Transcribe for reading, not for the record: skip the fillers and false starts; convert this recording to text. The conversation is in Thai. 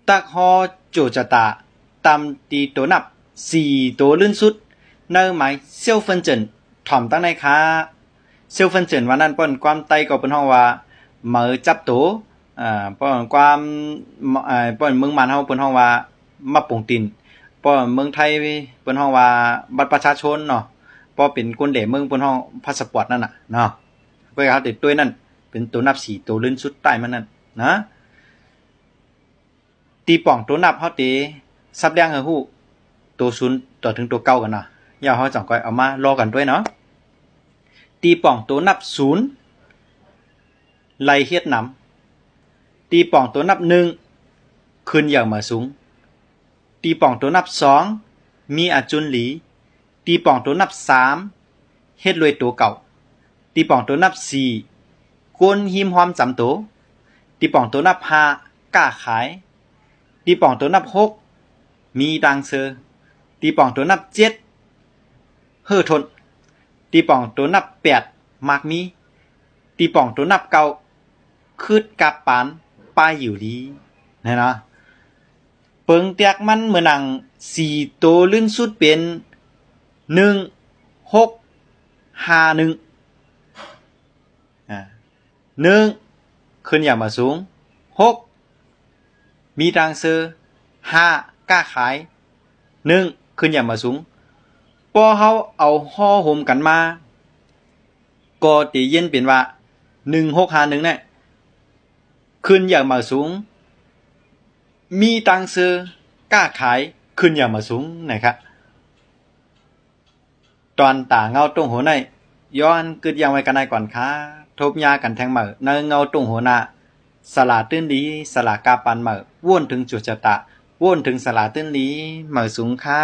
ตักฮอโจจะตาตามตีตัวนับ4ตัวลื่นสุดเนื้อหมายเซียวเฟินเจินถ่อมตั้งในค้าเซียวเฟินเจินวันนั้นป้อนความไตก็เป็นห้องว่าเหมือจับตัวป้อนความป้อนเมืองมันเฮาเป็นห้องว่ามาปงตินป้อนเมืองไทยเป็นห้องว่าบัตรประชาชนเนาะป้อเป็นคนเหล่เมืองเป็นห้องพาสปอร์ตนั่นน่ะเนาะเพื่อเขาติดตัวนั่นเป็นตัวนับ4ตัวลื่นสุดใต้มันนั่นนะตีป่องตัวนับเฮาตีซับแดงเฮาฮู้ตัว0ต่อถึงตัว9กันเนาะอย่าเฮาจังก้อยเอามารอกันด้วยเนาะตีป่องตัวนับ0ไล่เฮ็ดนำตีป่องตัวนับ1ขึ้นอย่างมาสูงตีป่องตัวนับ2มีอาจุนหลีตีป่องตัวนับ3เฮ็ดรวยตัวเก่าตีป่องตัวนับ4กวนหิมหอมจำตัวตีป่องตัวนับ5กล้าขายตีป่องตัวนับ6มีดังเซอตีป่องตัวนับ7เฮ่อทนตีป่องตัวนับ8มักมีตีป่องตัวนับ9คืดกับปานป้ายอยู่ดีนะเนาะเปิงเตียกมันเหมือนหนัง4ตัวลื่นสุดเป็น1 6 5 1 1ขึ้นอย่างมาสูง6มีดังเซอ5กล้าขาย1ขึ้นอย่างมาสูงพอเฮาเอาห่อห่มกันมาก็ติเย็นเป็นว่า1651เนี่ยขึ้นอย่างมาสูงมีตังซื้อกล้าขายขึ้นอย่างมาสูงนะครับตอนตาเงาตรงหัวในย้อนกึดยังไว้กันได้ก่อนค่ะทบยากันแทงเหมือในเงาตรงหัวหน้าสลาตื้นดีสลากาปันเหมือว่นถึงจุดจตะว่นถึงสลาตื้นดีเหมือสูงค่ะ